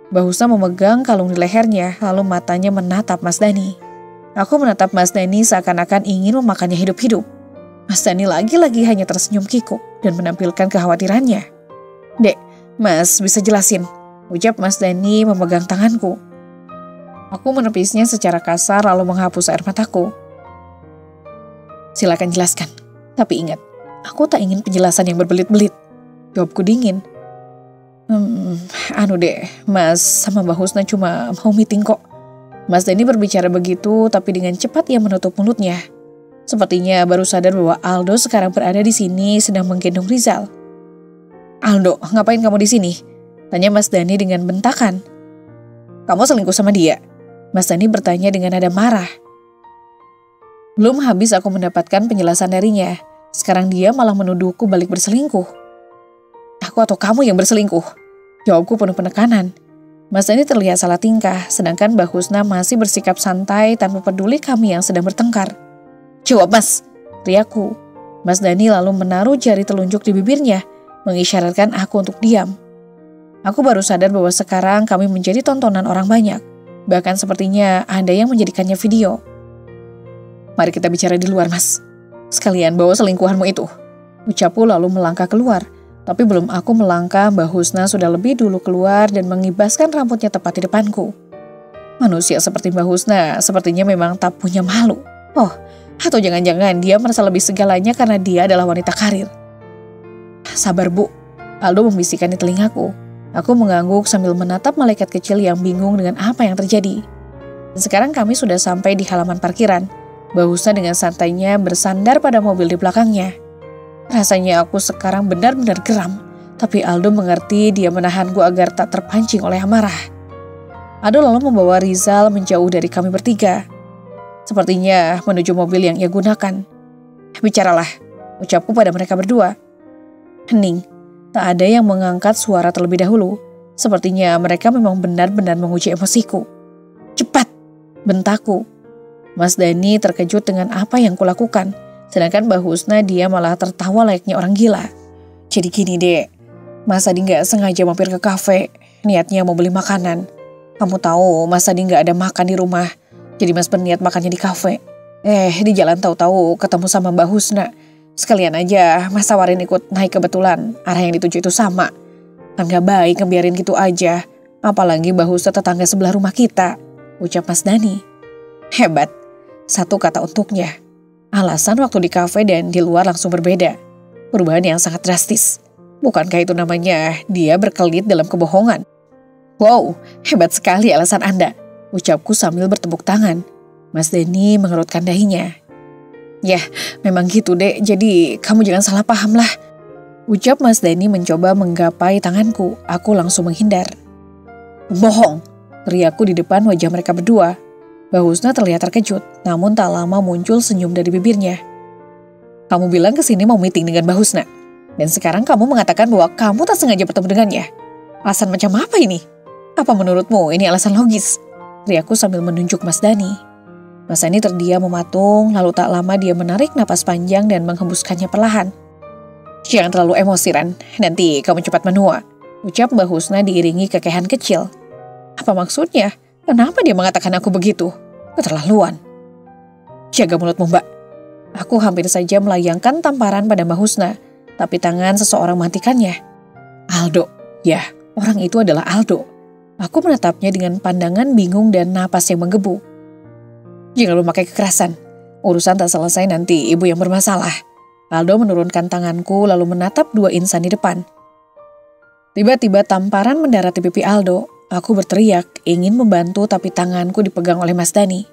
Mbak Husna memegang kalung di lehernya, lalu matanya menatap Mas Dani. Aku menatap Mas Dani seakan-akan ingin memakannya hidup-hidup. Mas Dani lagi-lagi hanya tersenyum kikuk dan menampilkan kekhawatirannya. Dek, Mas bisa jelasin, ucap Mas Dani memegang tanganku. Aku menepisnya secara kasar lalu menghapus air mataku. Silakan jelaskan, tapi ingat, aku tak ingin penjelasan yang berbelit-belit. Jawabku dingin. Dek, Mas sama Mbak Husna cuma mau meeting kok. Mas Dani berbicara begitu tapi dengan cepat ia menutup mulutnya. Sepertinya baru sadar bahwa Aldo sekarang berada di sini sedang menggendong Rizal. Aldo, ngapain kamu di sini? Tanya Mas Dani dengan bentakan. Kamu selingkuh sama dia? Mas Dani bertanya dengan nada marah. Belum habis aku mendapatkan penjelasan darinya. Sekarang dia malah menuduhku balik berselingkuh. Aku atau kamu yang berselingkuh? Jawabku penuh penekanan. Mas Dani terlihat salah tingkah, sedangkan Mbak Husna masih bersikap santai tanpa peduli kami yang sedang bertengkar. Jawab Mas, teriakku. Mas Dani lalu menaruh jari telunjuk di bibirnya, mengisyaratkan aku untuk diam. Aku baru sadar bahwa sekarang kami menjadi tontonan orang banyak. Bahkan sepertinya ada yang menjadikannya video. Mari kita bicara di luar, Mas. Sekalian bawa selingkuhanmu itu. Ucapku lalu melangkah keluar. Tapi belum aku melangkah, Mbak Husna sudah lebih dulu keluar dan mengibaskan rambutnya tepat di depanku. Manusia seperti Mbak Husna sepertinya memang tak punya malu. Oh, atau jangan-jangan dia merasa lebih segalanya karena dia adalah wanita karir. Sabar Bu, Aldo membisikkan di telingaku. Aku mengangguk sambil menatap malaikat kecil yang bingung dengan apa yang terjadi. Dan sekarang kami sudah sampai di halaman parkiran. Mbak Husna dengan santainya bersandar pada mobil di belakangnya. Rasanya aku sekarang benar-benar geram, tapi Aldo mengerti, dia menahanku agar tak terpancing oleh amarah. Aldo lalu membawa Rizal menjauh dari kami bertiga. Sepertinya menuju mobil yang ia gunakan. Bicaralah, ucapku pada mereka berdua. Hening, tak ada yang mengangkat suara terlebih dahulu. Sepertinya mereka memang benar-benar menguji emosiku. Cepat, bentakku. Mas Dani terkejut dengan apa yang kulakukan. Sedangkan Mbak Husna dia malah tertawa layaknya orang gila. Jadi gini dek, Mas Adi gak sengaja mampir ke kafe. Niatnya mau beli makanan. Kamu tahu Mas Adi gak ada makan di rumah. Jadi Mas berniat makannya di kafe. Di jalan tahu-tahu ketemu sama Mbak Husna. Sekalian aja Mas tawarin ikut naik kebetulan. Arah yang dituju itu sama. Kan gak baik ngebiarin gitu aja. Apalagi Mbak Husna tetangga sebelah rumah kita. Ucap Mas Dani. Hebat. Satu kata untuknya. Alasan waktu di kafe dan di luar langsung berbeda. Perubahan yang sangat drastis. Bukankah itu namanya dia berkelit dalam kebohongan? Wow, hebat sekali alasan Anda. Ucapku sambil bertepuk tangan. Mas Dani mengerutkan dahinya. Ya, memang gitu dek, jadi kamu jangan salah paham lah. Ucap Mas Dani mencoba menggapai tanganku. Aku langsung menghindar. Bohong, teriakku di depan wajah mereka berdua. Mbak Husna terlihat terkejut, namun tak lama muncul senyum dari bibirnya. Kamu bilang kesini mau meeting dengan Mbak Husna. Dan sekarang kamu mengatakan bahwa kamu tak sengaja bertemu dengannya. Alasan macam apa ini? Apa menurutmu ini alasan logis? Teriakku sambil menunjuk Mas Dani. Mas Dani terdiam mematung, lalu tak lama dia menarik napas panjang dan menghembuskannya perlahan. Jangan terlalu emosi Ran, nanti kamu cepat menua. Ucap Mbak Husna diiringi kekehan kecil. Apa maksudnya? Kenapa dia mengatakan aku begitu? Keterlaluan. Jaga mulutmu Mbak. Aku hampir saja melayangkan tamparan pada Mbak Husna, tapi tangan seseorang menghentikannya. Aldo, ya orang itu adalah Aldo. Aku menatapnya dengan pandangan bingung dan napas yang menggebu. Jangan lu pakai kekerasan. Urusan tak selesai nanti ibu yang bermasalah. Aldo menurunkan tanganku lalu menatap dua insan di depan. Tiba-tiba tamparan mendarat di pipi Aldo. Aku berteriak, ingin membantu tapi tanganku dipegang oleh Mas Dani.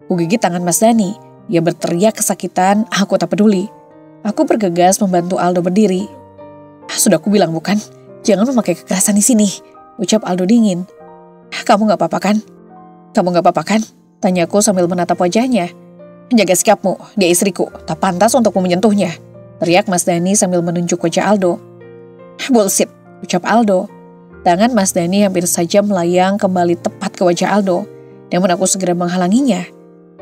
Kugigit tangan Mas Dani. Ia berteriak kesakitan, aku tak peduli. Aku bergegas membantu Aldo berdiri. Sudah aku bilang bukan? Jangan memakai kekerasan di sini. Ucap Aldo dingin. Kamu gak apa-apa kan? Kamu gak apa-apa kan? Tanyaku sambil menatap wajahnya. Jaga sikapmu, dia istriku. Tak pantas untukmu menyentuhnya. Teriak Mas Dani sambil menunjuk wajah Aldo. Bullshit, ucap Aldo. Tangan Mas Dani hampir saja melayang kembali tepat ke wajah Aldo. Namun aku segera menghalanginya.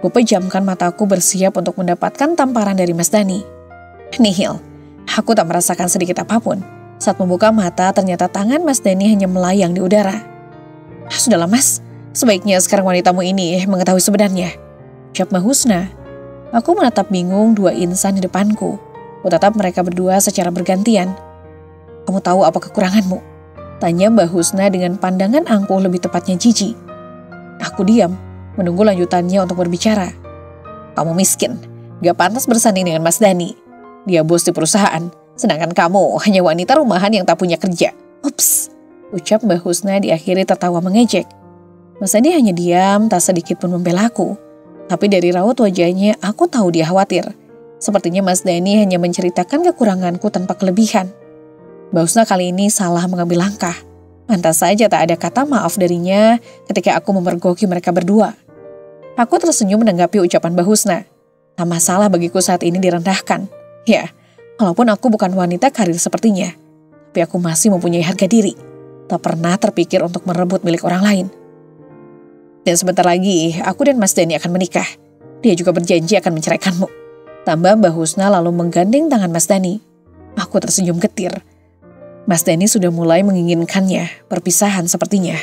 Kupejamkan mataku bersiap untuk mendapatkan tamparan dari Mas Dani. Nihil, aku tak merasakan sedikit apapun. Saat membuka mata ternyata tangan Mas Dani hanya melayang di udara. Sudahlah Mas, sebaiknya sekarang wanitamu ini mengetahui sebenarnya. Ucap Mbak Husna. Aku menatap bingung dua insan di depanku. Kutatap mereka berdua secara bergantian. Kamu tahu apa kekuranganmu? Tanya Mbak Husna dengan pandangan angkuh, lebih tepatnya jijik. Aku diam, menunggu lanjutannya untuk berbicara. Kamu miskin, gak pantas bersanding dengan Mas Dani. Dia bos di perusahaan, sedangkan kamu hanya wanita rumahan yang tak punya kerja. Ups, ucap Mbak Husna diakhiri tertawa mengejek. Mas Dani hanya diam, tak sedikit pun membelaku. Tapi dari raut wajahnya, aku tahu dia khawatir. Sepertinya Mas Dani hanya menceritakan kekuranganku tanpa kelebihan. Mbak Husna kali ini salah mengambil langkah. Pantas saja tak ada kata maaf darinya ketika aku memergoki mereka berdua. Aku tersenyum menanggapi ucapan Mbak Husna. Tak masalah bagiku saat ini direndahkan. Ya, walaupun aku bukan wanita karir sepertinya, tapi aku masih mempunyai harga diri. Tak pernah terpikir untuk merebut milik orang lain. Dan sebentar lagi, aku dan Mas Dani akan menikah. Dia juga berjanji akan menceraikanmu. Tambah Mbak Husna lalu menggandeng tangan Mas Dani. Aku tersenyum getir. Mas Dani sudah mulai menginginkannya, perpisahan sepertinya.